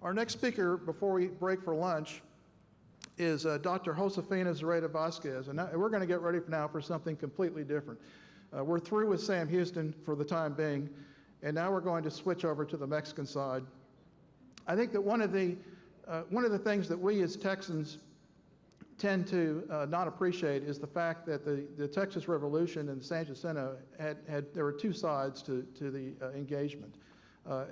Our next speaker, before we break for lunch, is Dr. Josefina Vasquez, and we're going to get ready now for something completely different. We're through with Sam Houston for the time being, and now we're going to switch over to the Mexican side. I think that one of the things that we as Texans tend to not appreciate is the fact that the Texas Revolution and San Jacinto there were two sides to the engagement.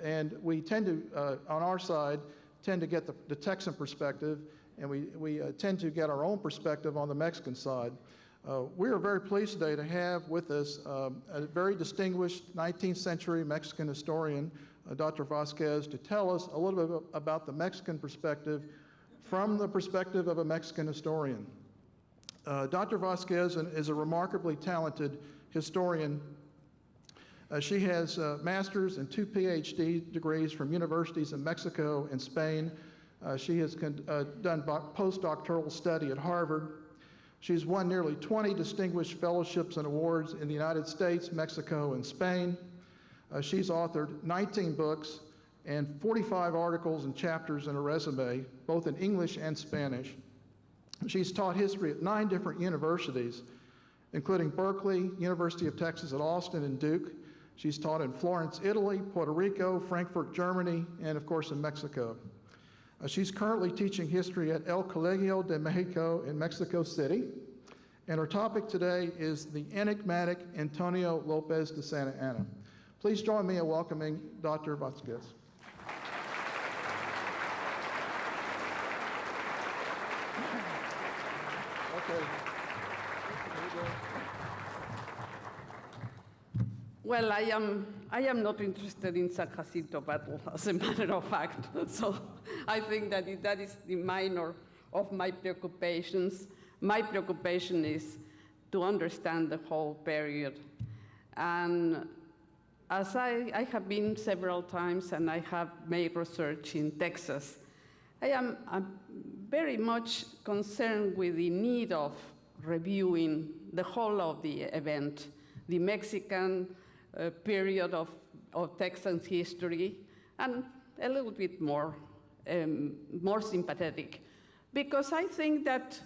And we tend to, on our side, tend to get the Texan perspective, and we tend to get our own perspective on the Mexican side. We are very pleased today to have with us a very distinguished 19th century Mexican historian, Dr. Vasquez, to tell us a little bit about the Mexican perspective from the perspective of a Mexican historian. Dr. Vasquez is a remarkably talented historian. She has a master's and 2 PhD degrees from universities in Mexico and Spain. She has done postdoctoral study at Harvard. She's won nearly 20 distinguished fellowships and awards in the United States, Mexico, and Spain. She's authored 19 books and 45 articles and chapters in her resume, both in English and Spanish. She's taught history at 9 different universities, including Berkeley, University of Texas at Austin, and Duke. She's taught in Florence, Italy, Puerto Rico, Frankfurt, Germany, and of course in Mexico. She's currently teaching history at El Colegio de Mexico in Mexico City. And our topic today is the enigmatic Antonio Lopez de Santa Anna. Please join me in welcoming Dr. Vasquez. Well, I am not interested in San Jacinto battle, as a matter of fact. So I think that that is the minor of my preoccupations. My preoccupation is to understand the whole period. And as I have been several times and I have made research in Texas, I'm very much concerned with the need of reviewing the whole of the event, the Mexican period of Texan history, and a little bit more sympathetic. Because I think that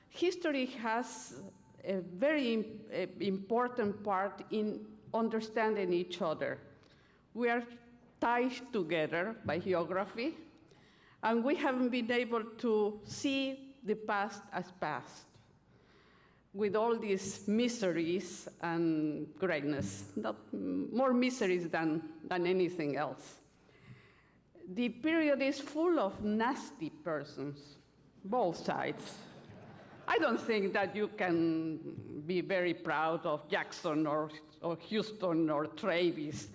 history has a very important part in understanding each other. We are tied together by geography, and we haven't been able to see the past as past, with all these miseries and greatness, not more miseries than anything else. The period is full of nasty persons, both sides. I don't think that you can be very proud of Jackson or Houston or Travis.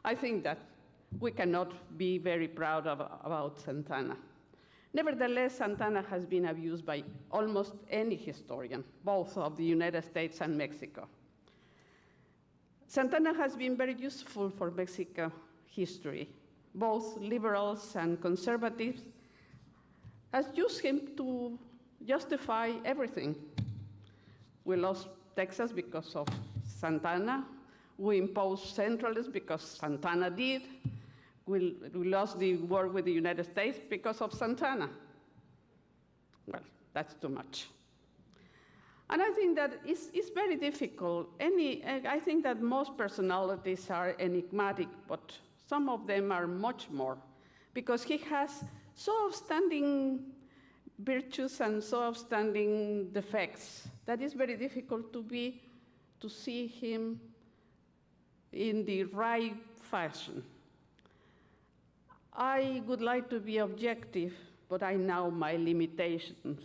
I think that we cannot be very proud about Santana. Nevertheless, Santana has been abused by almost any historian, both of the United States and Mexico. Santana has been very useful for Mexico history. Both liberals and conservatives have used him to justify everything. We lost Texas because of Santana. We imposed centralism because Santana did. We lost the war with the United States because of Santana. Well, that's too much. And I think that it's very difficult. I think that most personalities are enigmatic, but some of them are much more, because he has so outstanding virtues and so outstanding defects that it's very difficult to see him in the right fashion. I would like to be objective, but I know my limitations.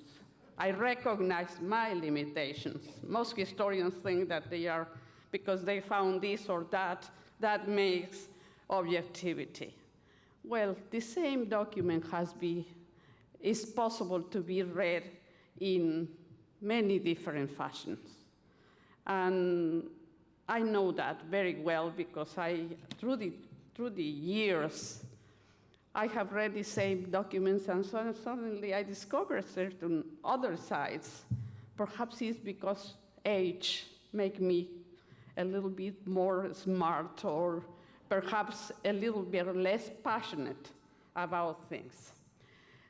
I recognize my limitations. Most historians think that they are, because they found this or that makes objectivity. Well, the same document is possible to be read in many different fashions. And I know that very well because through the years, I have read the same documents, and suddenly I discovered certain other sides. Perhaps it's because age makes me a little bit more smart, or perhaps a little bit less passionate about things.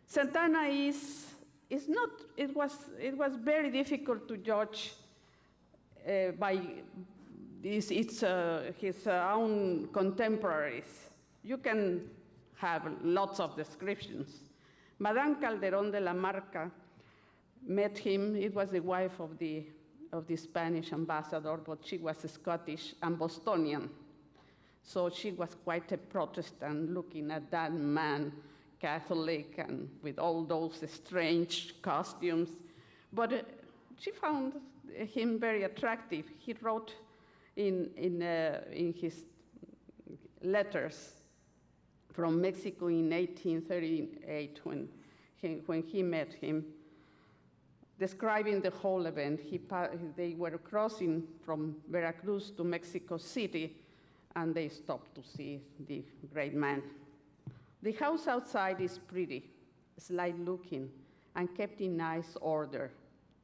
Santana is not, it was very difficult to judge by his own contemporaries. You can have lots of descriptions. Madame Calderón de la Marca met him. It was the wife of the Spanish ambassador, but she was Scottish and Bostonian. So she was quite a Protestant, looking at that man, Catholic, and with all those strange costumes. But she found him very attractive. He wrote in his letters from Mexico in 1838, when he met him, describing the whole event. They were crossing from Veracruz to Mexico City, and they stopped to see the great man. The house outside is pretty, slight looking, and kept in nice order.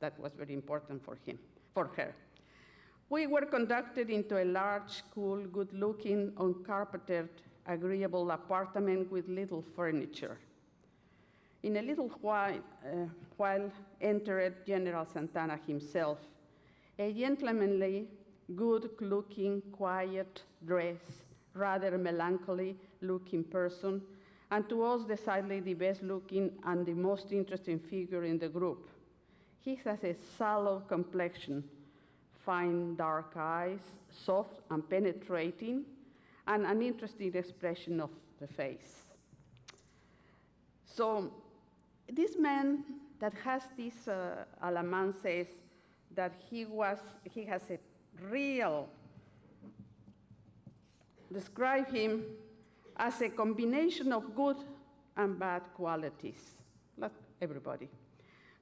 That was very important for her. We were conducted into a large, cool, good-looking, uncarpeted, agreeable apartment with little furniture. In a little while entered General Santana himself, a gentlemanly, good-looking, quiet dress, rather melancholy-looking person, and to us decidedly the best-looking and the most interesting figure in the group. He has a sallow complexion, fine dark eyes, soft and penetrating, and an interesting expression of the face. So this man that has this, Alamán says that he has a real, describe him as a combination of good and bad qualities, like everybody,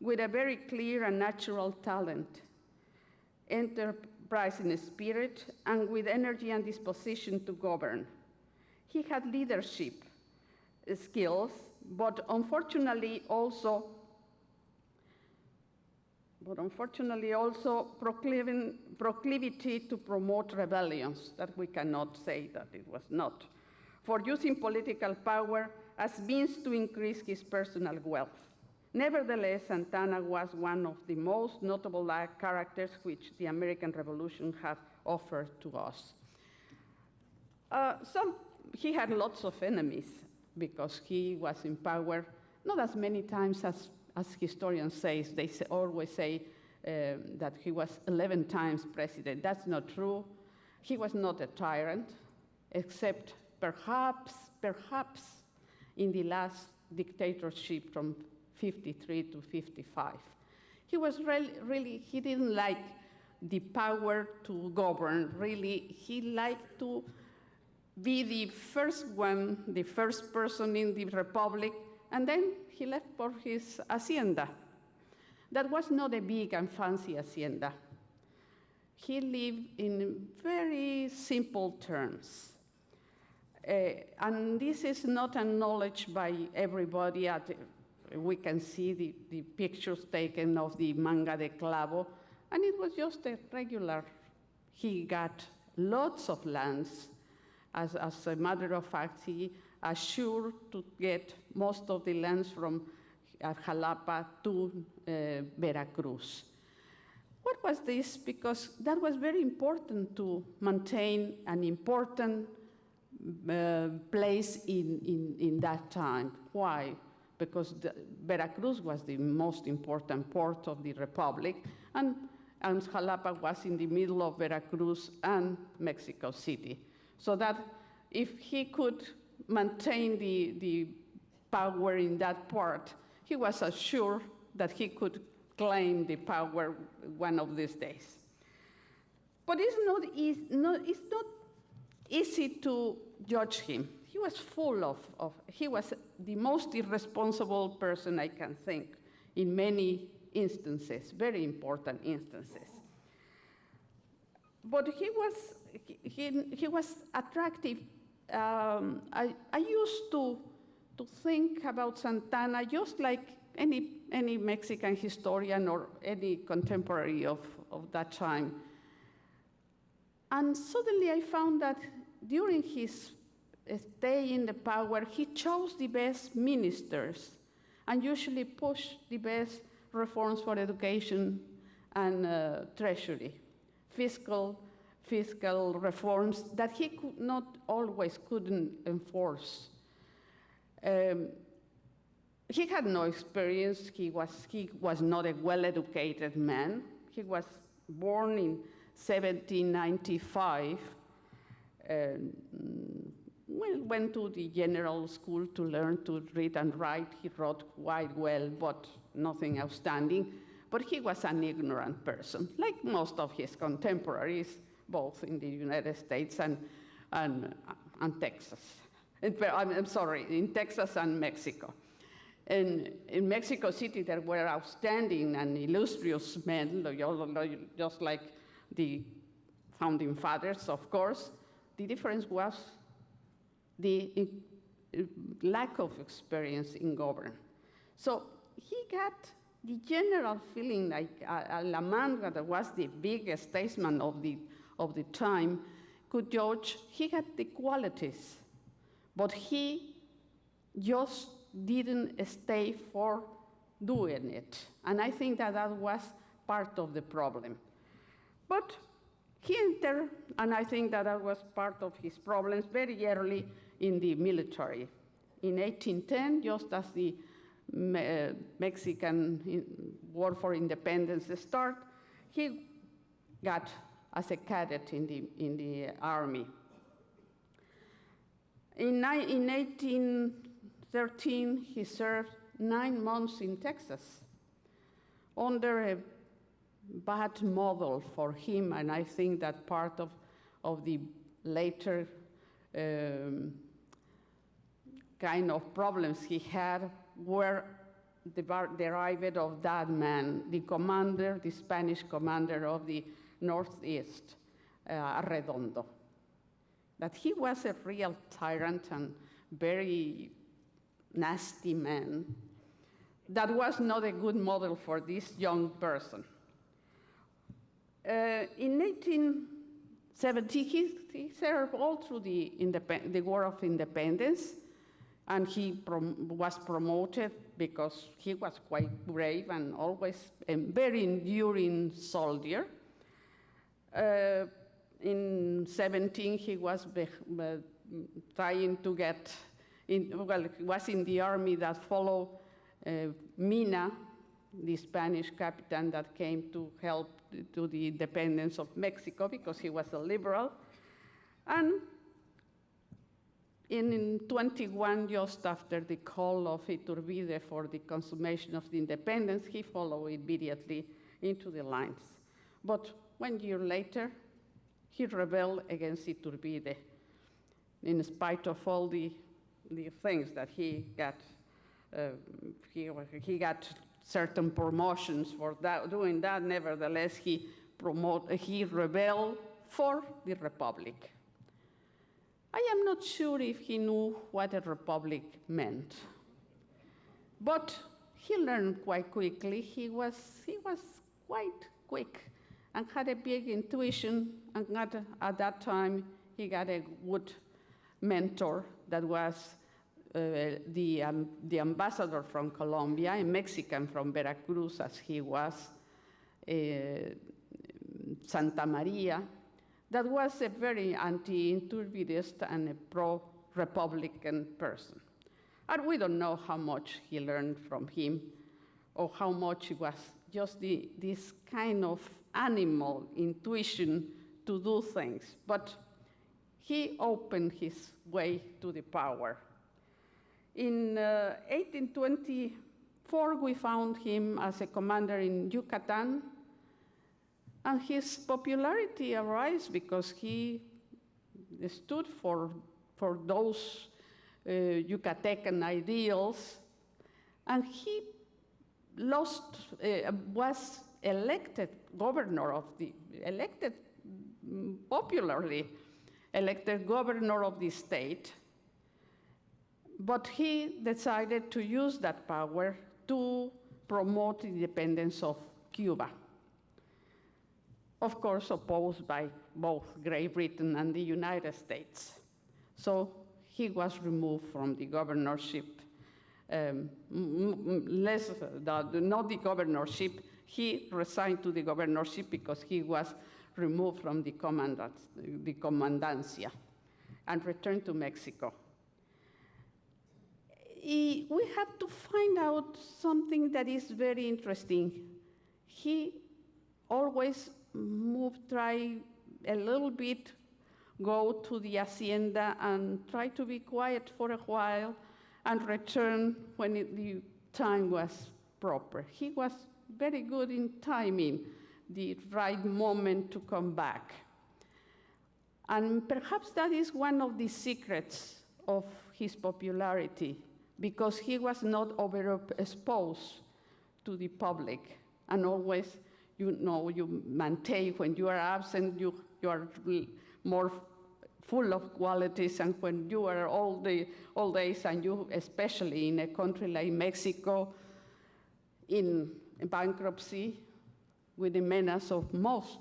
with a very clear and natural talent, enterprising spirit, and with energy and disposition to govern. He had leadership skills, but unfortunately also proclivity to promote rebellions, that we cannot say that it was not, for using political power as means to increase his personal wealth. Nevertheless, Santana was one of the most notable characters which the American Revolution have offered to us. He had lots of enemies because he was in power, not as many times as historians say. They always say that he was 11 times president. That's not true. He was not a tyrant, except perhaps in the last dictatorship from 53 to 55. He was really, he didn't like the power to govern, really. He liked to be the first one, the first person in the republic, and then he left for his hacienda. That was not a big and fancy hacienda. He lived in very simple terms. And this is not acknowledged by everybody. We can see the pictures taken of the manga de clavo, and it was just a regular. He got lots of lands. As a matter of fact, he assured to get most of the lands from Jalapa to Veracruz. What was this? Because that was very important to maintain an important place in that time. Why? Because Veracruz was the most important port of the Republic, and Jalapa was in the middle of Veracruz and Mexico City. So that if he could maintain the power in that part, he was assured that he could claim the power one of these days. But it's not easy to judge him. He was full he was the most irresponsible person I can think in many instances, very important instances. But he was attractive. I used to think about Santana just like any Mexican historian or any contemporary of that time. And suddenly I found that during his stay in the power, he chose the best ministers and usually pushed the best reforms for education and treasury, fiscal reforms that he could not always couldn't enforce. He had no experience. He was not a well-educated man. He was born in 1795. Went to the general school to learn to read and write. He wrote quite well, but nothing outstanding. But he was an ignorant person, like most of his contemporaries, both in the United States and Texas. I'm sorry, in Texas and Mexico. And in Mexico City, there were outstanding and illustrious men, just like the founding fathers, of course. The difference was the lack of experience in government. So he got the general feeling like a man that was the biggest statesman of the time could judge. He had the qualities, but he just didn't stay for doing it. And I think that was part of the problem. But he entered, and I think that was part of his problems, very early in the military. In 1810, just as the Mexican War for Independence started, he got as a cadet in the army. In 1813, he served 9 months in Texas under a bad model for him, and I think that part of the later kind of problems he had were derived of that man, the commander, the Spanish commander of the Northeast, Arredondo. That he was a real tyrant and very nasty man. That was not a good model for this young person. In 1870, he served all through the War of Independence, and he was promoted because he was quite brave and always a very enduring soldier. In 17, he was trying to get he was in the army that followed Mina, the Spanish captain that came to help to the independence of Mexico because he was a liberal. And in 21, just after the call of Iturbide for the consummation of the independence, he followed immediately into the lines. But 1 year later, he rebelled against Iturbide in spite of all the things that he got. He got certain promotions for doing that. Nevertheless, he rebelled for the Republic. I am not sure if he knew what a republic meant, but he learned quite quickly. He was quite quick and had a big intuition, and at that time he got a good mentor that was the ambassador from Colombia, a Mexican from Veracruz, as he was, Santa Maria, that was a very anti-Iturbidist and a pro-Republican person. And we don't know how much he learned from him or how much it was just this kind of animal intuition to do things. But he opened his way to the power. In 1824, we found him as a commander in Yucatan, and his popularity arose because he stood for those Yucatecan ideals, and he was elected governor popularly elected governor of the state. But he decided to use that power to promote the independence of Cuba. Of course, opposed by both Great Britain and the United States. So he was removed from the governorship not the governorship. He resigned to the governorship because he was removed from the commandancia and returned to Mexico. We have to find out something that is very interesting. He always try a little bit, go to the hacienda and try to be quiet for a while and return when the time was proper. He was very good in timing the right moment to come back. And perhaps that is one of the secrets of his popularity, because he was not overexposed to the public. And always, you maintain, when you are absent, you are more full of qualities, and when you are all days, and you, especially in a country like Mexico, in bankruptcy, with the menace of most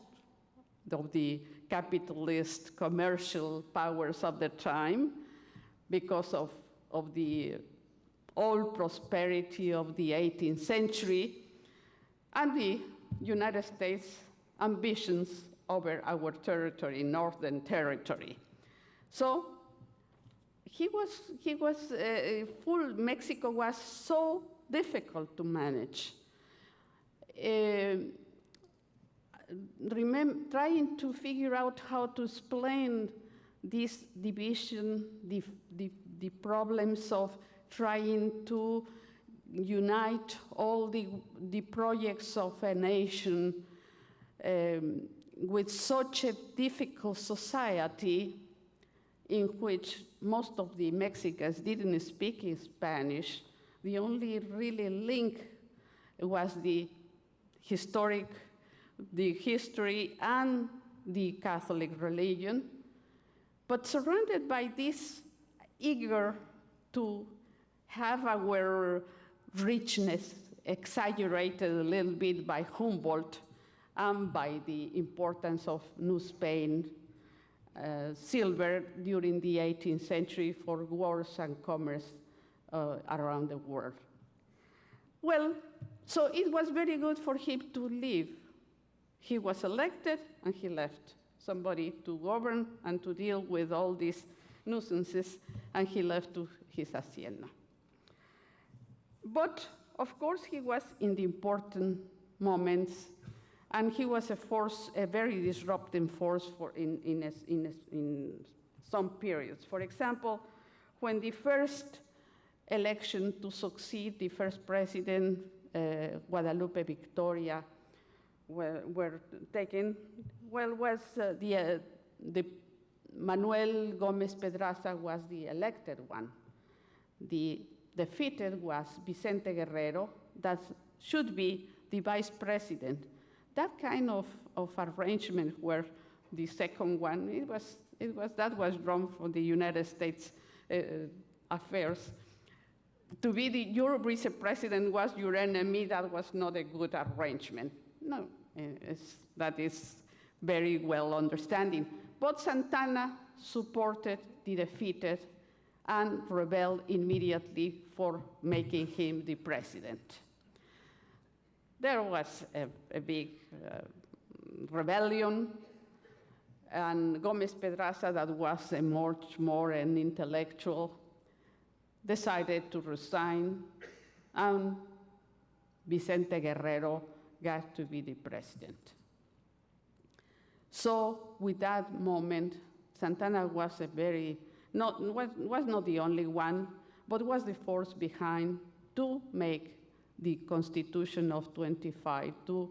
of the capitalist commercial powers of the time, because of the old prosperity of the 18th century, and the United States ambitions over our territory, Northern Territory. So Mexico was so difficult to manage. Trying to figure out how to explain this division, the problems of trying to unite all the projects of a nation with such a difficult society in which most of the Mexicans didn't speak Spanish. The only really link was the history and the Catholic religion, but surrounded by this eager to have our richness exaggerated a little bit by Humboldt and by the importance of New Spain, silver during the 18th century for wars and commerce around the world. Well, so it was very good for him to leave. He was elected and he left. Somebody to govern and to deal with all these nuisances, and he left to his hacienda. But of course he was in the important moments, and he was a very disrupting force in some periods. For example, when the first election to succeed the first president, Guadalupe Victoria, were taken, was the Manuel Gomez Pedraza was the elected one. The defeated was Vicente Guerrero, that should be the vice president. That kind of arrangement where the second one, that was wrong for the United States affairs. To be your vice president was your enemy, that was not a good arrangement. No, that is very well understanding. But Santana supported the defeated and rebelled immediately for making him the president. There was a big rebellion, and Gomez Pedraza, that was a much more an intellectual, decided to resign, and Vicente Guerrero got to be the president. So with that moment, Santana was was not the only one, but was the force behind to make the Constitution of 25 to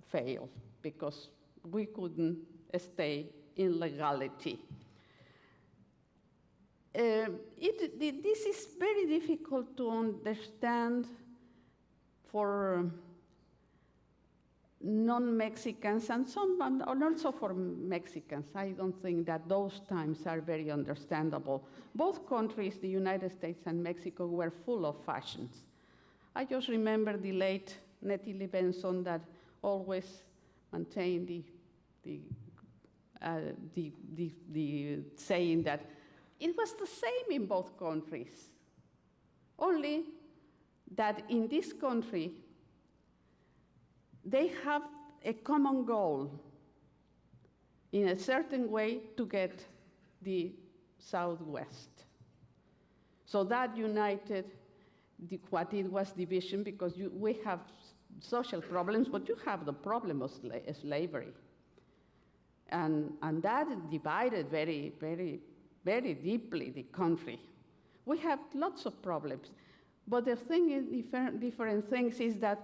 fail, because we couldn't stay in legality. This is very difficult to understand for non-Mexicans and also for Mexicans. I don't think that those times are very understandable. Both countries, the United States and Mexico, were full of fashions. I just remember the late Nettie Benson that always maintained the saying that it was the same in both countries. Only that in this country, they have a common goal in a certain way to get the Southwest. So that united what it was division, because we have social problems, but you have the problem of slavery. And that divided very, very, very deeply the country. We have lots of problems. But the thing is, different things is that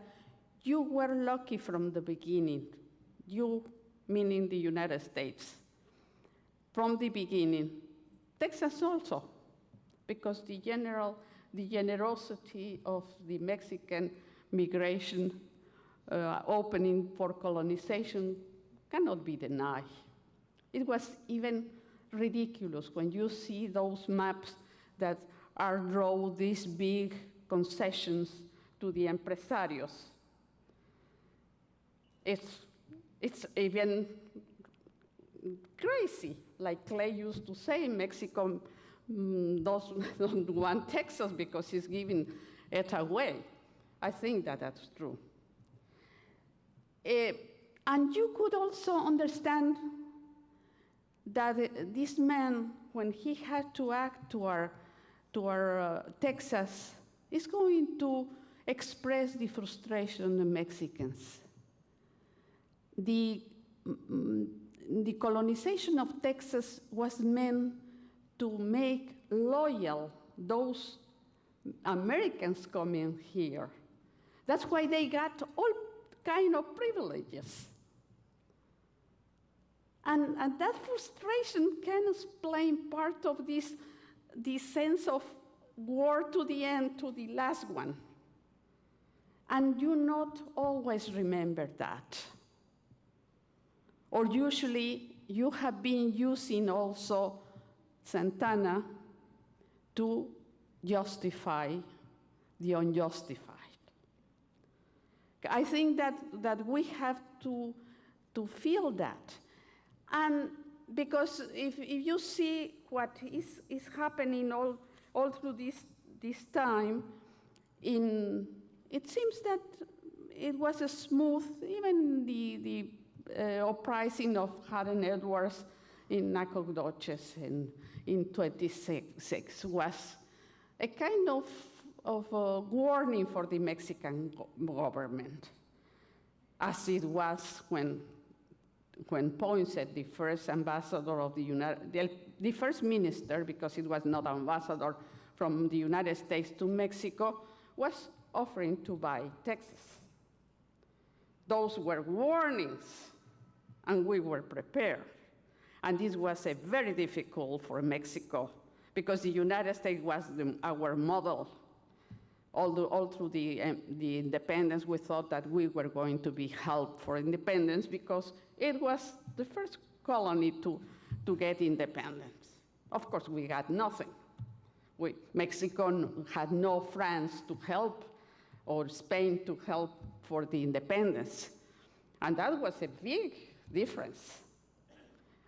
you were lucky from the beginning. You, meaning the United States. From the beginning. Texas also, because the generosity of the Mexican migration opening for colonization cannot be denied. It was even ridiculous when you see those maps that are drawn these big concessions to the empresarios. It's even crazy, like Clay used to say, Mexico don't want Texas because he's giving it away. I think that that's true. And you could also understand that this man, when he had to act to our Texas, is going to express the frustration of the Mexicans. The colonization of Texas was meant to make loyal those Americans coming here. That's why they got all kind of privileges. And that frustration can explain part of this sense of war to the end, to the last one. And you not always remember that. Or usually you have been using also Santana to justify the unjustified. I think that we have to feel that. And because if you see what is happening all through this time, it seems that it was a smooth, even the uprising of Haden Edwards in Nacogdoches in 26 was a kind of a warning for the Mexican government, as it was when Poinsett, the first ambassador of the first minister, because it was not ambassador from the United States to Mexico, was offering to buy Texas. Those were warnings, and we were prepared. And this was a very difficult for Mexico, because the United States was our model. All through the independence, we thought that we were going to be helped for independence because it was the first colony to get independence. Of course, we got nothing. Mexico had no France to help or Spain to help for the independence. And that was a big difference.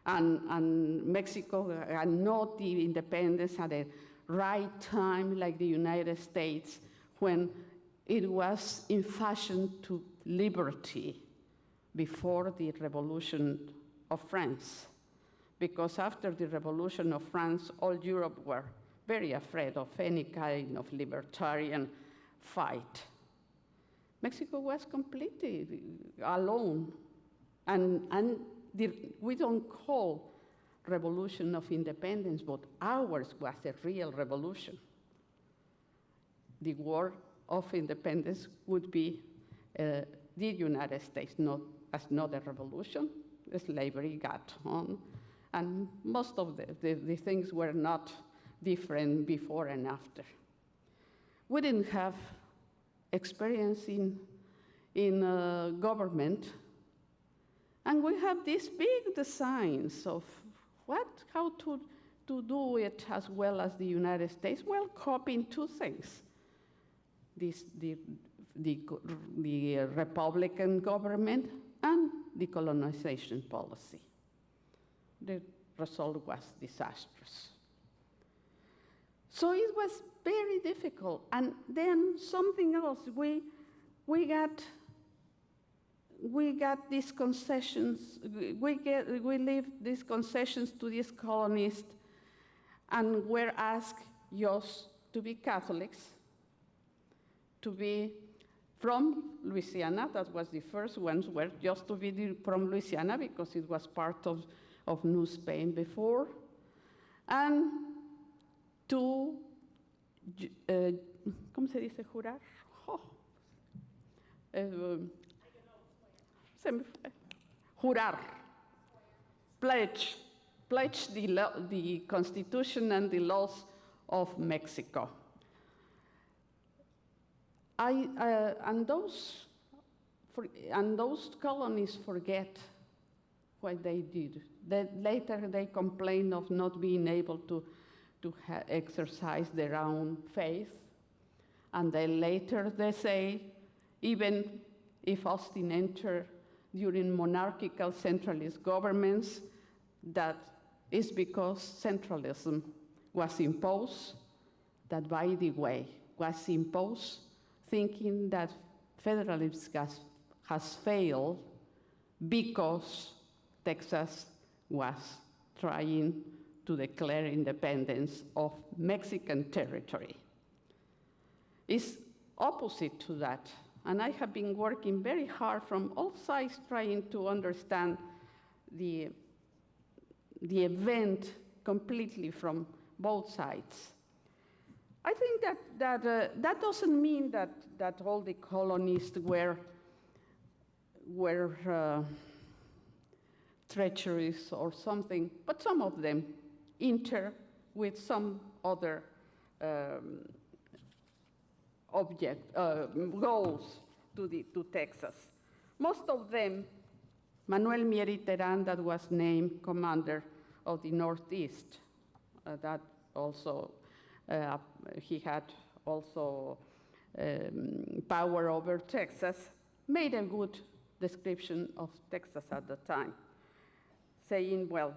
And Mexico had not the independence at the right time like the United States, when it was in fashion to liberty before the Revolution of France. Because after the Revolution of France, all Europe were very afraid of any kind of libertarian fight. Mexico was completely alone. And we don't call revolution of independence, but ours was a real revolution. The war of independence would be the United States, not a revolution. The slavery got on, and most of the things were not different before and after. We didn't have experience in government, and we have these big designs of how to do it as well as the United States. Well, copying two things. The Republican government and the colonization policy. The result was disastrous. So it was very difficult. And then something else, we got these concessions, we leave these concessions to these colonists, and were asked just to be Catholics, to be from Louisiana. That was the first ones, were just to be from Louisiana because it was part of New Spain before, and to, ¿cómo se dice jurar? Oh. Se me fue. Jurar, pledge the Constitution and the laws of Mexico. And those colonies forget what they did. Later they complain of not being able to exercise their own faith. And then later they say, even if Austin entered during monarchical centralist governments, that is because centralism was imposed, that by the way, was imposed thinking that federalism has failed because Texas was trying to declare independence of Mexican territory. It's opposite to that. And I have been working very hard from all sides trying to understand the event completely from both sides. I think that doesn't mean that all the colonists were treacherous or something, but some of them enter with some other goals to Texas. Most of them, Manuel Mieri Terán, that was named commander of the Northeast, that also, he had also power over Texas, made a good description of Texas at the time, saying, well,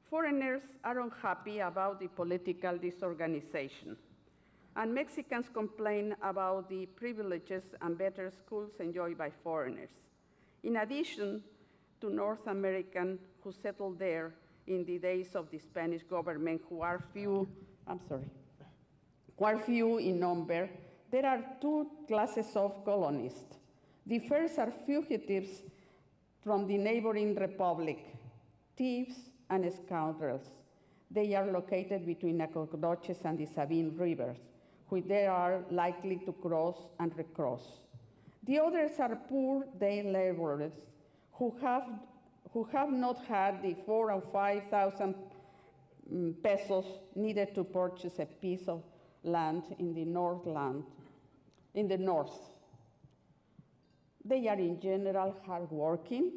foreigners are unhappy about the political disorganization, and Mexicans complain about the privileges and better schools enjoyed by foreigners. In addition to North Americans who settled there in the days of the Spanish government, who are few in number, there are two classes of colonists. The first are fugitives from the neighboring republic, thieves and scoundrels. They are located between Nacogdoches and the Sabine rivers, which they are likely to cross and recross. The others are poor day laborers who have not had the 4,000 or 5,000 pesos needed to purchase a piece of land in the north. They are in general hardworking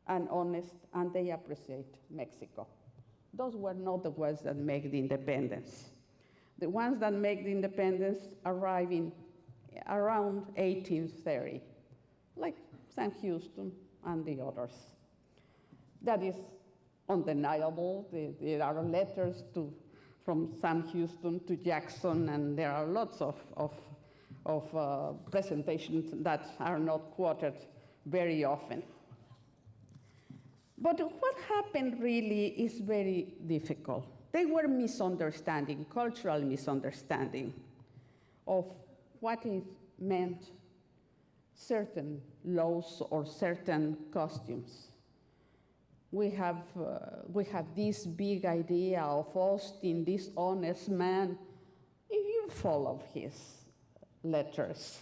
and honest, and they appreciate Mexico. Those were not the ones that made the independence. The ones that make the independence arrive in around 1830, like Sam Houston and the others. That is undeniable. There are letters from Sam Houston to Jackson, and there are lots of presentations that are not quoted very often. But what happened really is very difficult. They were misunderstanding, cultural misunderstanding of what it meant certain laws or certain costumes. We have this big idea of Austin, this honest man. If you follow his letters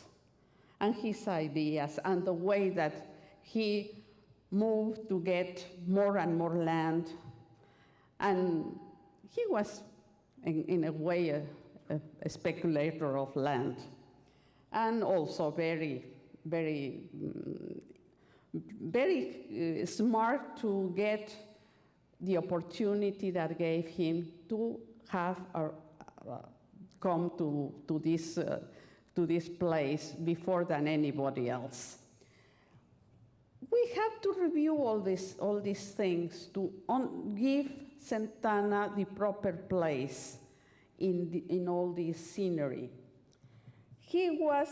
and his ideas and the way that he moved to get more and more land, and he was, in a way, a speculator of land, and also very, very, very smart to get the opportunity that gave him to have come to this place before than anybody else. We have to review all these things to give Santana the proper place in all this scenery. He was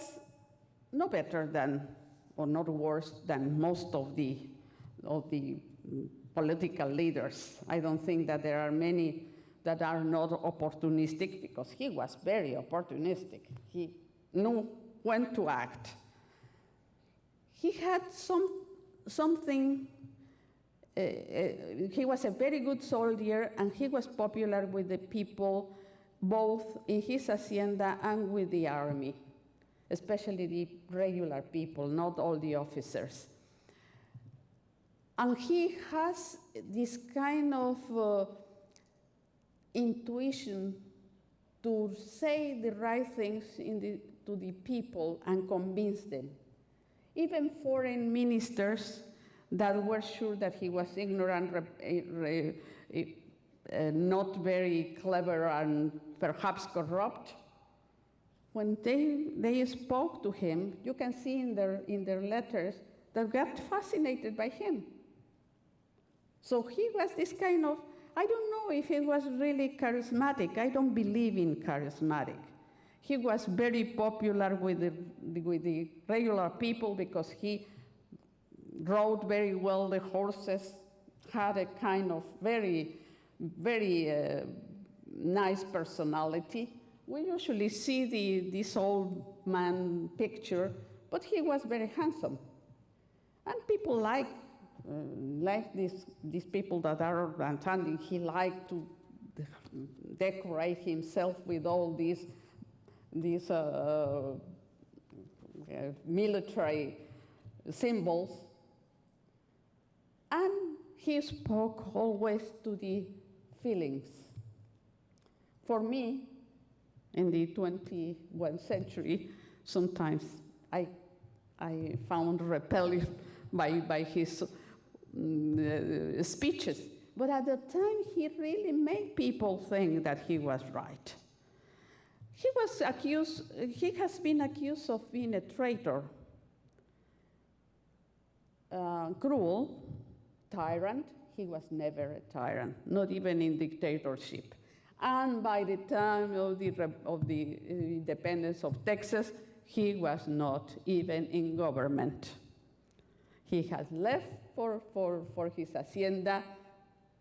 no better than, or not worse than most of the political leaders. I don't think that there are many that are not opportunistic, because he was very opportunistic. He knew when to act. He had something, he was a very good soldier, and he was popular with the people, both in his hacienda and with the army, especially the regular people, not all the officers. And he has this kind of intuition to say the right things to the people and convince them. Even foreign ministers that were sure that he was ignorant, not very clever, and perhaps corrupt, when they spoke to him, you can see in their letters that got fascinated by him. So he was this kind of, I don't know if he was really charismatic. I don't believe in charismatic. He was very popular with the regular people because he rode very well the horses, had a kind of very, very nice personality. We usually see this old man picture, but he was very handsome. And people like these people that are attending. He liked to decorate himself with all these military symbols. And he spoke always to the feelings. For me, in the 21st century, sometimes I found repelling by his speeches. But at the time, he really made people think that he was right. He has been accused of being a traitor, cruel, tyrant. He was never a tyrant, not even in dictatorship. And by the time of the independence of Texas, he was not even in government. He has left for his hacienda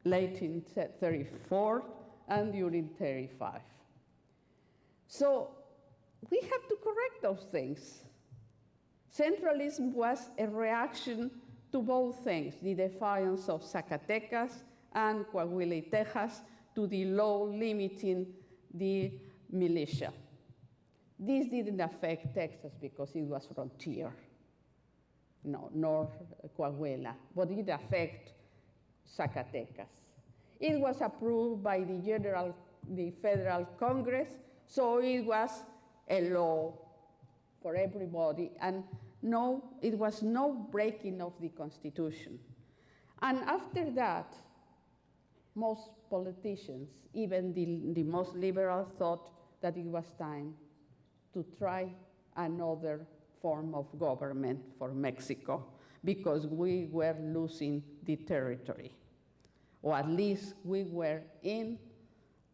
late in 34 and during 35. So we have to correct those things. Centralism was a reaction to both things, the defiance of Zacatecas and Coahuila y Texas to the law limiting the militia. This didn't affect Texas because it was frontier, North Coahuila, but it affected Zacatecas. It was approved by the Federal Congress, so it was a law for everybody, and it was no breaking of the Constitution. And after that, most politicians, even the most liberal, thought that it was time to try another form of government for Mexico because we were losing the territory, or at least we were in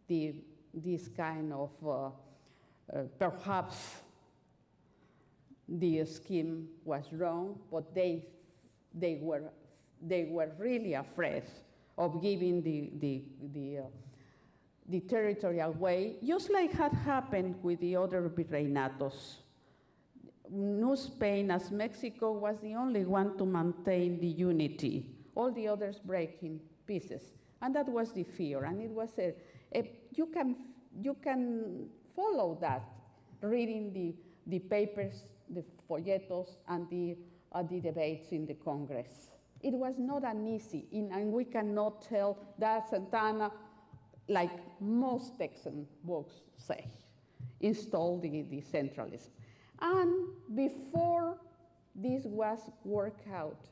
this kind of, perhaps the scheme was wrong, but they were really afraid of giving the territory away, just like had happened with the other virreinatos. New Spain, as Mexico, was the only one to maintain the unity. All the others break in pieces. And that was the fear. And it was you can follow that, reading the papers, the folletos, and the debates in the Congress. It was not an easy, and we cannot tell that Santana, like most Texan books say, installed the centralism. And before this was worked out,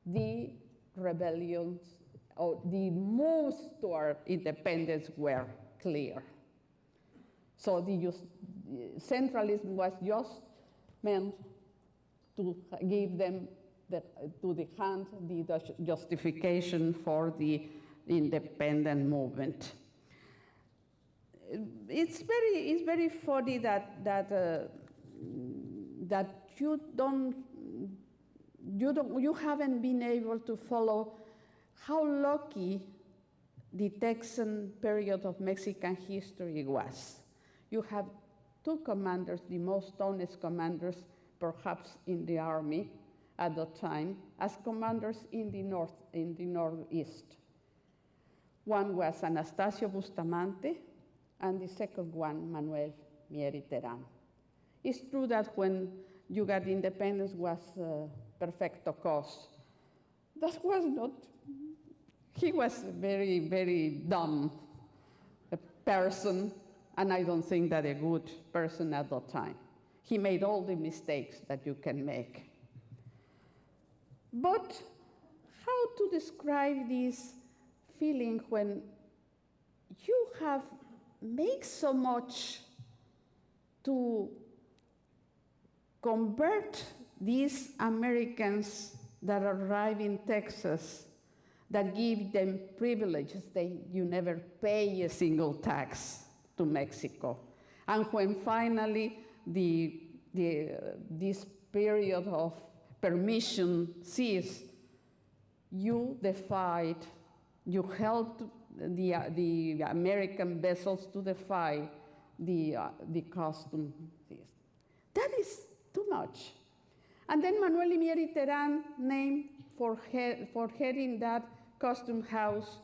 the rebellions, or the moves to our independence were clear. So the centralism was just meant to give them to the hand the justification for the independent movement. it's very funny that you haven't been able to follow how lucky the Texan period of Mexican history was. You have two commanders, the most honest commanders perhaps in the army at the time, as commanders in the northeast. One was Anastasio Bustamante, and the second one, Manuel Mieri Terán. It's true that when you got independence was perfecto cos. That was not. He was a very, very dumb person, and I don't think that a good person at the time. He made all the mistakes that you can make. But how to describe this feeling when you have made so much to convert these Americans that arrive in Texas, that give them privileges? You never pay a single tax to Mexico. And when finally this period of permission ceased, you defied, you helped the American vessels to defy the custom. That is too much. And then Manuel Mieri Terán named for heading that custom house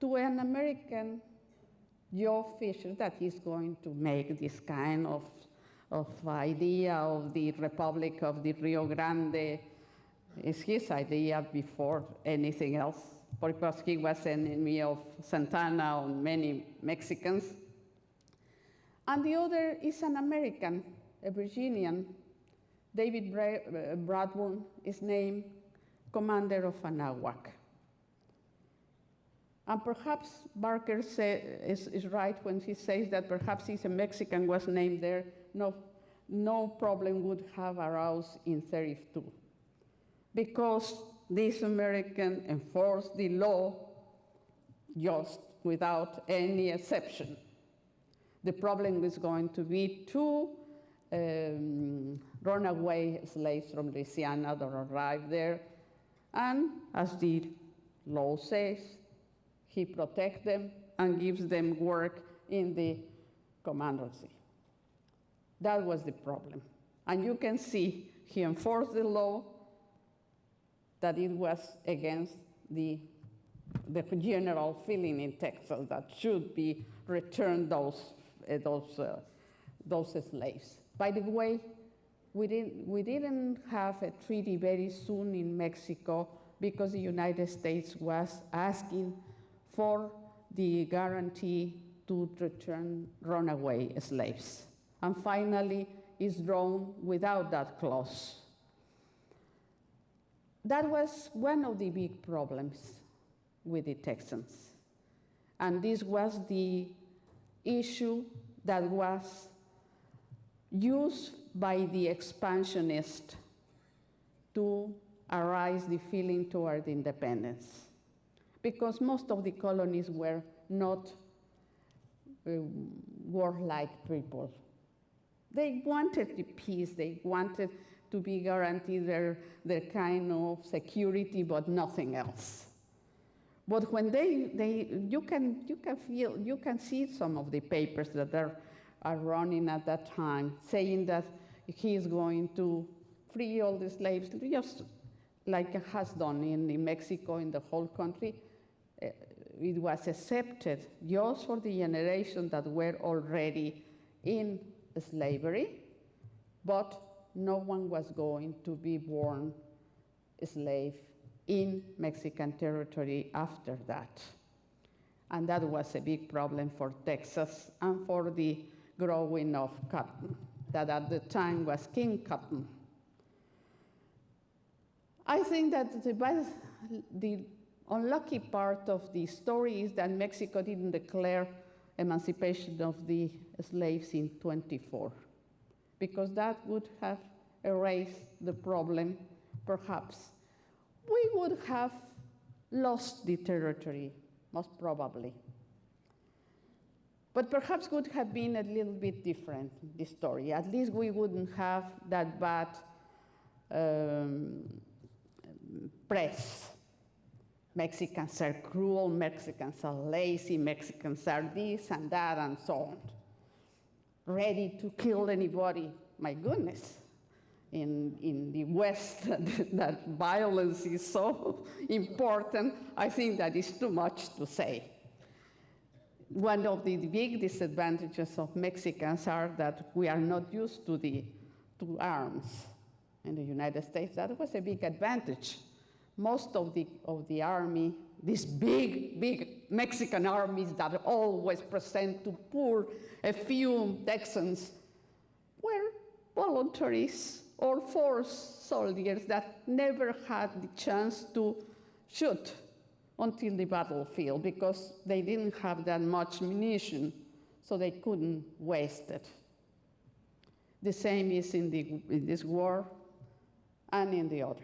to an American, Joe Fisher, that is going to make this kind of idea of the Republic of the Rio Grande. Is his idea before anything else, because he was enemy of Santana and many Mexicans. And the other is an American, a Virginian. David Bradburn is named commander of Anahuac. And perhaps Barker is right when he says that perhaps if a Mexican was named there, no problem would have arose in 32. Because this American enforced the law just without any exception. The problem is going to be two runaway slaves from Louisiana that arrived there, and as the law says, he protects them and gives them work in the commandancy. That was the problem. And you can see he enforced the law, that it was against the general feeling in Texas that should be returned those slaves. By the way, we didn't have a treaty very soon in Mexico because the United States was asking for the guarantee to return runaway slaves. And finally, it's drawn without that clause. That was one of the big problems with the Texans. And this was the issue that was used by the expansionists to arise the feeling toward independence. Because most of the colonies were not warlike people. They wanted the peace, they wanted to be guaranteed their kind of security, but nothing else. But when you can see some of the papers that are running at that time, saying that he is going to free all the slaves, just like it has done in Mexico, in the whole country. It was accepted just for the generation that were already in slavery, but no one was going to be born a slave in Mexican territory after that. And that was a big problem for Texas and for the growing of cotton, that at the time was king cotton. I think that the unlucky part of the story is that Mexico didn't declare emancipation of the slaves in 24, because that would have erased the problem. Perhaps we would have lost the territory, most probably. But perhaps would have been a little bit different, this story. At least we wouldn't have that bad press. Mexicans are cruel, Mexicans are lazy, Mexicans are this and that and so on. Ready to kill anybody. My goodness. In the West, that violence is so important, I think that is too much to say. One of the big disadvantages of Mexicans are that we are not used to arms in the United States. That was a big advantage. Most of the army, these big Mexican armies that always present to poor a few Texans, were voluntaries or forced soldiers that never had the chance to shoot until the battlefield because they didn't have that much munition, so they couldn't waste it. The same is in this war and in the others.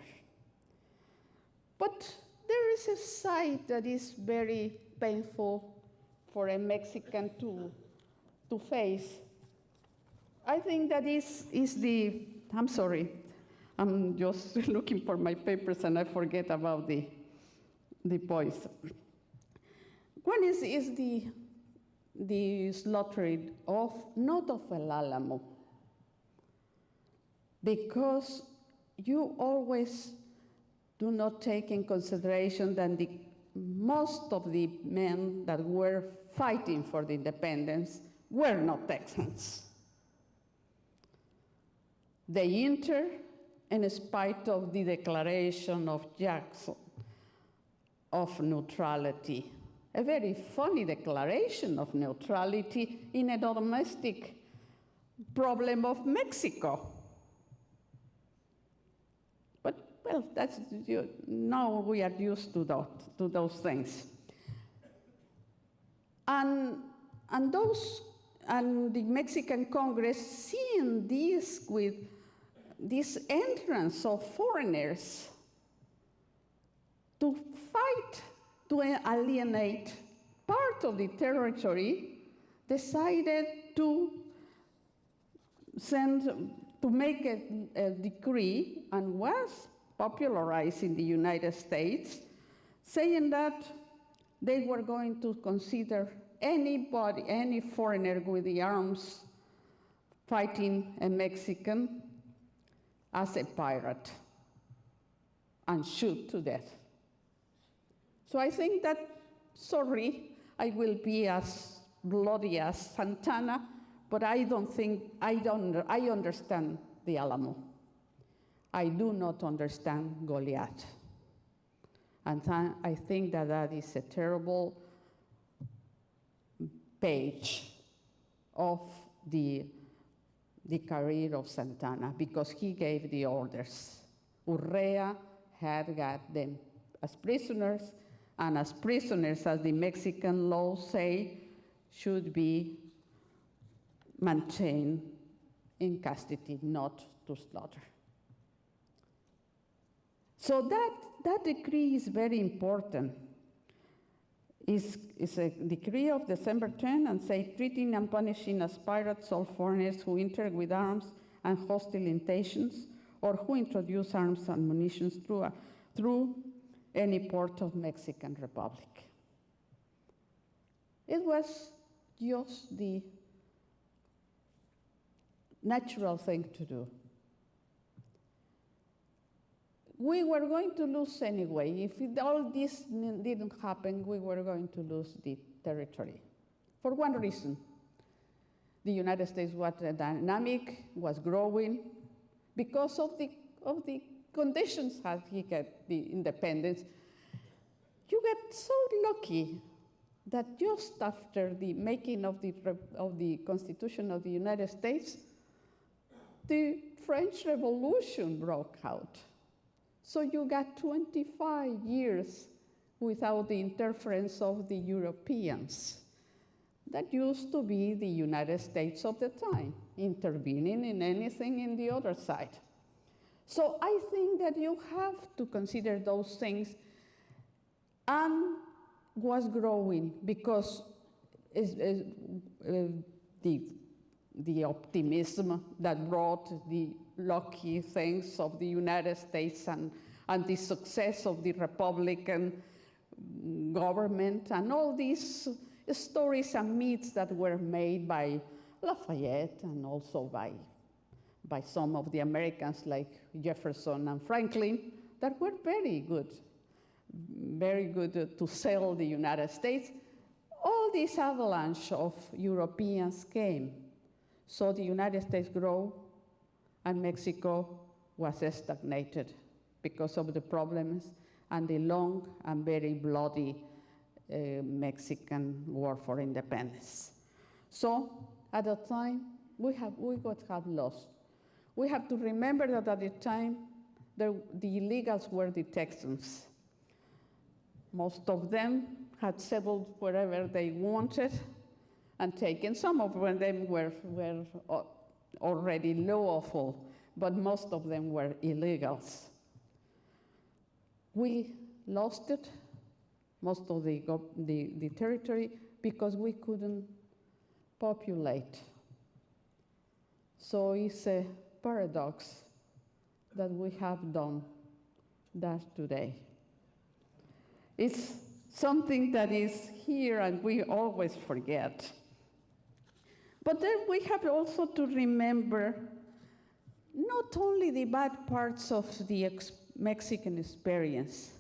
But there is a side that is very painful for a Mexican to face. I think that is the, I'm sorry, I'm just looking for my papers and I forget about the poison. One is the slaughtering not of El Alamo, because you always do not take in consideration that most of the men that were fighting for the independence were not Texans. They entered in spite of the declaration of Jackson of neutrality, a very funny declaration of neutrality in a domestic problem of Mexico. But, well, now we are used to those things. And the Mexican Congress, seeing this with this entrance of foreigners to fight to alienate part of the territory, decided to make a decree, and was popularized in the United States, saying that they were going to consider anybody, any foreigner with the arms fighting a Mexican as a pirate and shoot to death. So I think that, sorry, I will be as bloody as Santana, but I understand the Alamo. I do not understand Goliath. And I think that is a terrible page of the career of Santana, because he gave the orders. Urrea had got them as prisoners, and as prisoners, as the Mexican laws say, should be maintained in custody, not to slaughter. So that decree is very important. It's a decree of December 10 and say, treating and punishing as pirates all foreigners who enter with arms and hostile intentions, or who introduce arms and munitions through any port of Mexican Republic. It was just the natural thing to do. We were going to lose anyway. If all this didn't happen, we were going to lose the territory. For one reason, the United States was dynamic, was growing, because of the conditions as he got the independence. You get so lucky that just after the making of the Constitution of the United States, the French Revolution broke out. So you got 25 years without the interference of the Europeans. That used to be the United States of the time, intervening in anything in the other side. So I think that you have to consider those things, and was growing, because is the optimism that brought the lucky things of the United States and the success of the Republican government, and all these stories and myths that were made by Lafayette and also by some of the Americans like Jefferson and Franklin that were very good to sell the United States. All this avalanche of Europeans came. So the United States grew and Mexico was stagnated because of the problems and the long and very bloody Mexican War for Independence. So at the time, we got lost. We have to remember that at the time, the illegals were the Texans. Most of them had settled wherever they wanted and taken. Some of them were already lawful, but most of them were illegals. We lost it, most of the territory, because we couldn't populate. So it's a paradox that we have done that today. It's something that is here and we always forget. But then we have also to remember not only the bad parts of the Mexican experience.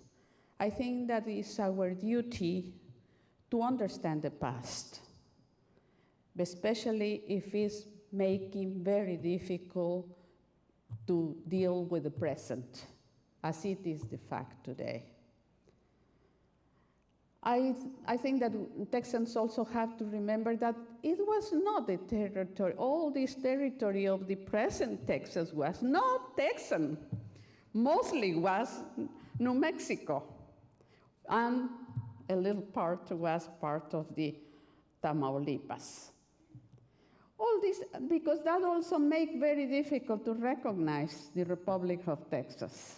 I think that it's our duty to understand the past, especially if it's making very difficult to deal with the present, as it is the fact today. I think that Texans also have to remember that it was not the territory, all this territory of the present Texas was not Texan. Mostly was New Mexico, and a little part was part of the Tamaulipas. All this, because that also makes very difficult to recognize the Republic of Texas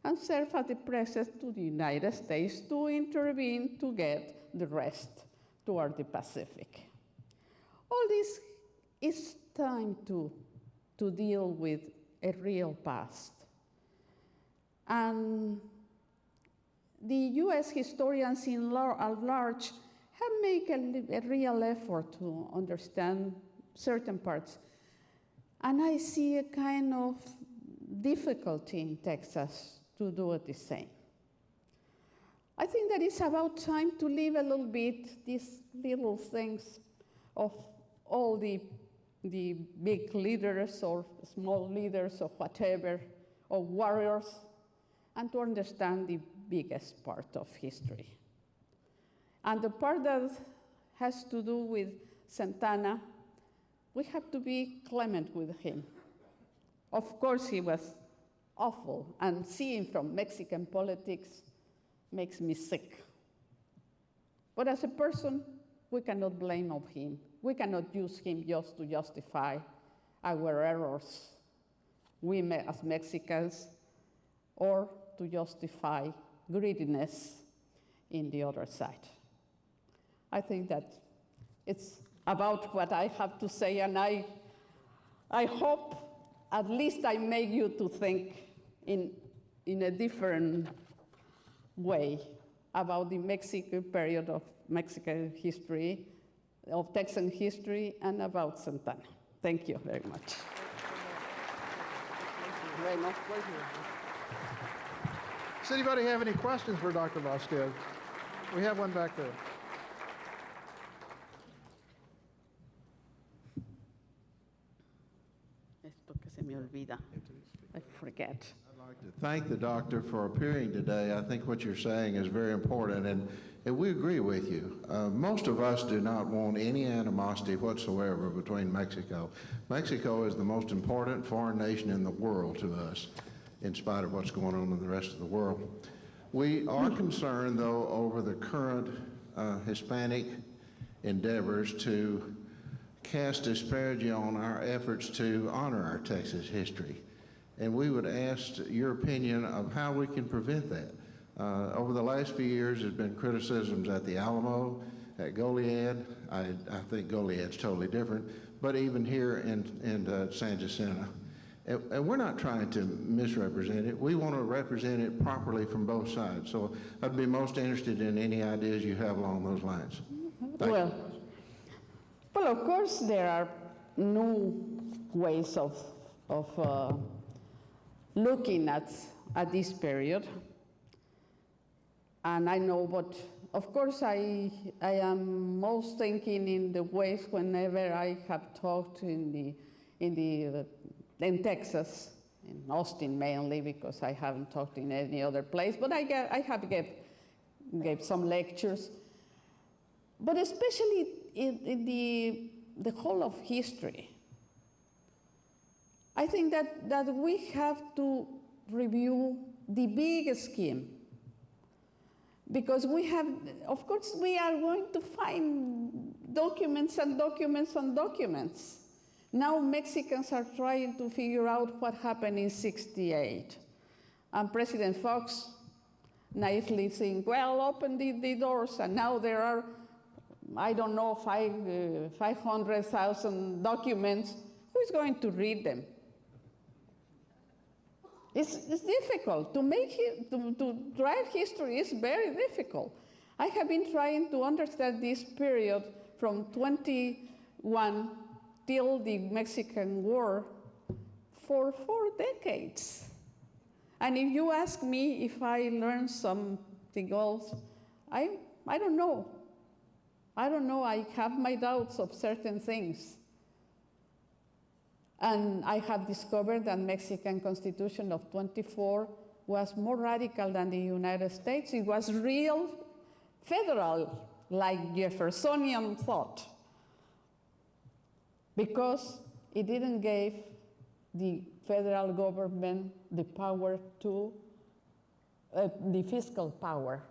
and serve as the pretext to the United States to intervene to get the rest toward the Pacific. All this is time to deal with a real past. And the US historians at large have made a real effort to understand certain parts. And I see a kind of difficulty in Texas to do it the same. I think that it's about time to leave a little bit these little things of all the big leaders or small leaders or whatever, or warriors, and to understand the biggest part of history. And the part that has to do with Santana, we have to be clement with him. Of course, he was awful, and seeing from Mexican politics makes me sick. But as a person, we cannot blame of him. We cannot use him just to justify our errors, we as Mexicans, or to justify greediness in the other side. I think that it's about what I have to say, and I hope at least I make you to think in a different way about the Mexican period of Mexican history, of Texan history, and about Santana. Thank you very much. Very much pleasure. Does anybody have any questions for Dr. Vasquez? We have one back there. Esto que se me olvida. I forget. I'd like to thank the doctor for appearing today. I think what you're saying is very important, and we agree with you. Most of us do not want any animosity whatsoever between Mexico. Mexico is the most important foreign nation in the world to us, in spite of what's going on in the rest of the world. We are concerned, though, over the current Hispanic endeavors to cast disparity on our efforts to honor our Texas history. And we would ask your opinion of how we can prevent that. Over the last few years, there's been criticisms at the Alamo, at Goliad. I think Goliad's totally different, but even here in San Jacinto. And we're not trying to misrepresent it. We want to represent it properly from both sides. So I'd be most interested in any ideas you have along those lines. Thank you. Well, of course, there are new ways of looking at this period. And I know, but of course, I am most thinking in the ways whenever I have talked in Texas, in Austin mainly, because I haven't talked in any other place, but I have gave some lectures. But especially in the whole of history, I think that we have to review the big scheme. Because we have, of course, we are going to find documents and documents and documents. Now Mexicans are trying to figure out what happened in '68. And President Fox naively saying, well, open the doors, and now there are, I don't know, 500,000 documents. Who is going to read them? It's difficult. To write history is very difficult. I have been trying to understand this period from 21 till the Mexican War for 4 decades. And if you ask me if I learned something else, I don't know. I don't know. I have my doubts of certain things. And I have discovered that Mexican Constitution of 24 was more radical than the United States. It was real federal, like Jeffersonian thought, because it didn't give the federal government the power to, the fiscal power.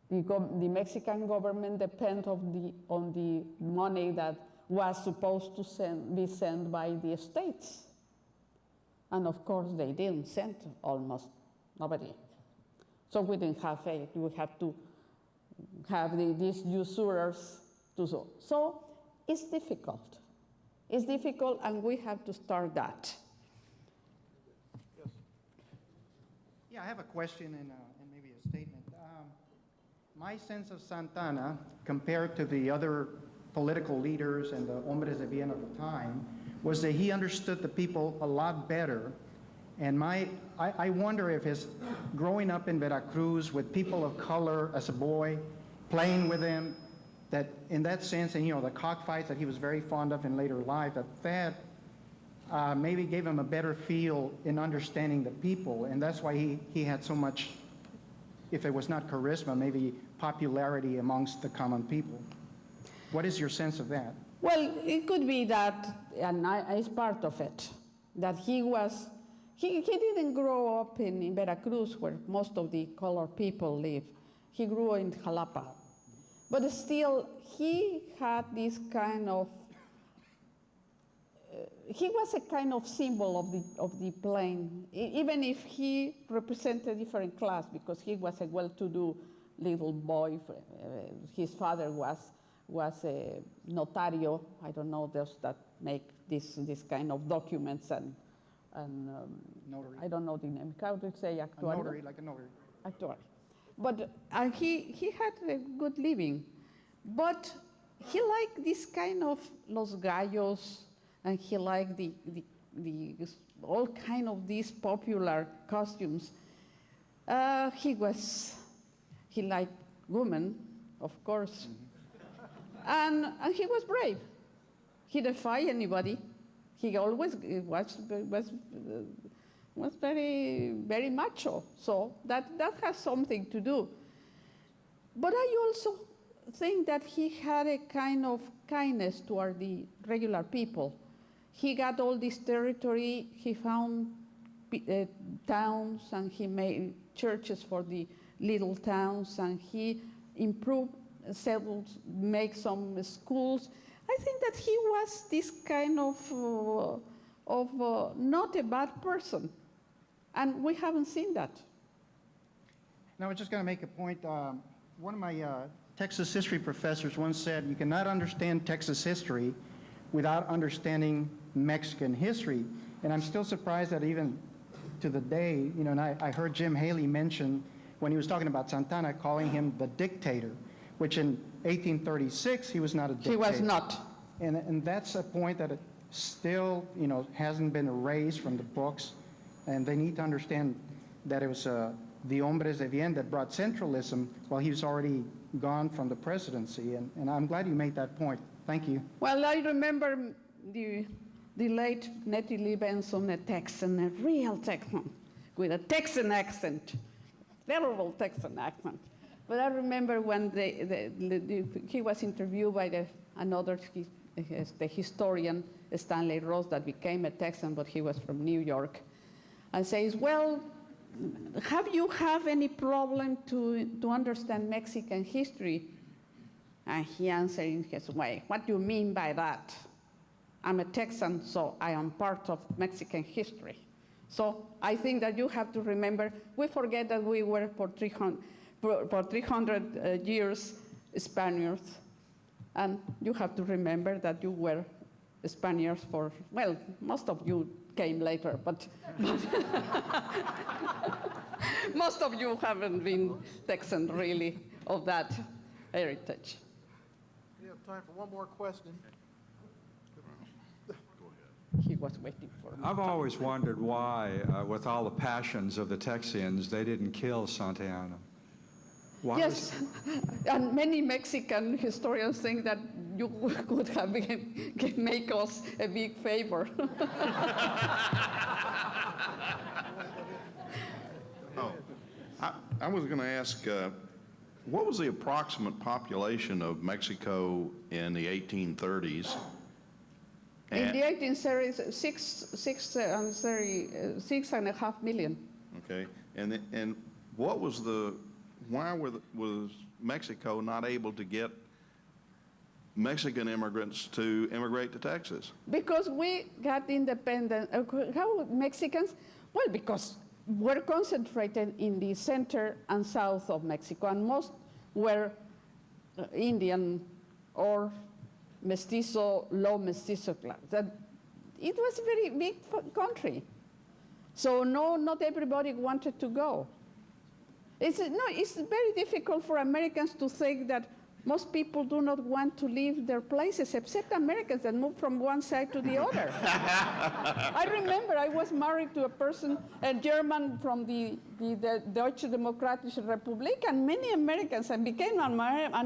The Mexican government depends on the money that was supposed to be sent by the states. And of course, they didn't send almost nobody. So we didn't have aid. We had to have these usurers to so. So it's difficult. It's difficult, and we have to start that. Yes. Yeah, I have a question and maybe a statement. My sense of Santana, compared to the other political leaders and the hombres de bien of the time, was that he understood the people a lot better. And I wonder if his growing up in Veracruz with people of color as a boy, playing with them, that in that sense, and the cockfights that he was very fond of in later life, that maybe gave him a better feel in understanding the people. And that's why he had so much, if it was not charisma, maybe popularity amongst the common people. What is your sense of that? Well, it could be that, and it's part of it, that he didn't grow up in Veracruz, where most of the colored people live. He grew in Jalapa. But still, he had this kind of, he was a kind of symbol of the plain, even if he represented a different class, because he was a well-to-do little boy. His father was a notario. I don't know those that make this kind of documents and Notary. I don't know the name. How do you say A actuario? notary, like a notary. Actuary. But he had a good living. But he liked this kind of Los Gallos, and he liked the all kind of these popular costumes. He liked women, of course. And he was brave. He defied anybody. He always was very, very macho. So that has something to do. But I also think that he had a kind of kindness toward the regular people. He got all this territory. He found towns, and he made churches for the little towns, and he improved, settled, make some schools. I think that he was this kind of not a bad person, and we haven't seen that. Now, I was just going to make a point. One of my Texas history professors once said, you cannot understand Texas history without understanding Mexican history. And I'm still surprised that even to the day, you know, and I heard Jim Haley mention when he was talking about Santana, calling him the dictator, which in 1836, he was not a dictator. He was not. And that's a point that it still, you know, hasn't been erased from the books. And they need to understand that it was the hombres de bien that brought centralism while he was already gone from the presidency. And I'm glad you made that point. Thank you. Well, I remember the late Nettie Lee Benson, a Texan, a real Texan, with a Texan accent, terrible Texan accent. But I remember when he was interviewed by another the historian, Stanley Ross, that became a Texan, but he was from New York, and says, well, have you any problem to understand Mexican history? And he answered in his way, what do you mean by that? I'm a Texan, so I am part of Mexican history. So I think that you have to remember, we forget that we were for 300 years Spaniards, and you have to remember that you were Spaniards for, well, most of you came later, but most of you haven't been Texan really of that heritage. We have time for one more question. He was waiting for me. I've always wondered why, with all the passions of the Texians, they didn't kill Santana. Why Yes, and many Mexican historians think that you could have make us a big favor. I was going to ask, what was the approximate population of Mexico in the 1830s? In the 1830s, 6.5 million. Okay, and what was why was Mexico not able to get Mexican immigrants to immigrate to Texas? Because we got independent. How Mexicans? Well, because we're concentrated in the center and south of Mexico, and most were Indian or mestizo, low mestizo class. It was a very big country. So no, not everybody wanted to go. It's very difficult for Americans to think that most people do not want to leave their places, except Americans that move from one side to the other. I remember I was married to a German from the Deutsche Demokratische Republik, and many Americans, and became an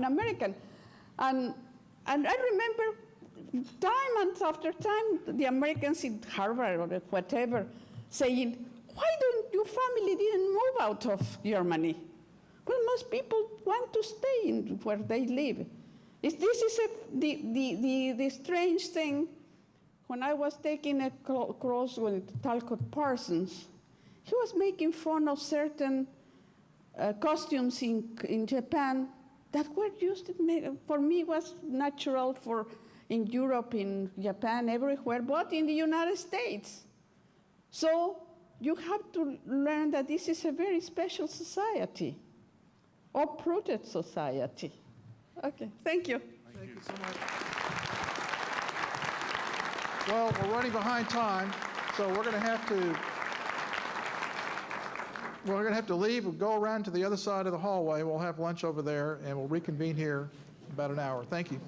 American. And I remember time after time, the Americans in Harvard or whatever saying, why don't your family didn't move out of Germany? Well, most people want to stay in where they live. This is the strange thing. When I was taking a course with Talcott Parsons, he was making fun of certain costumes in Japan that were used, for me, was natural in Europe, in Japan, everywhere, but in the United States. So you have to learn that this is a very special society, uprooted society. Okay, thank you. Thank you so much. Well, we're running behind time, so we're going to have to leave. We'll go around to the other side of the hallway. We'll have lunch over there, and we'll reconvene here in about an hour. Thank you.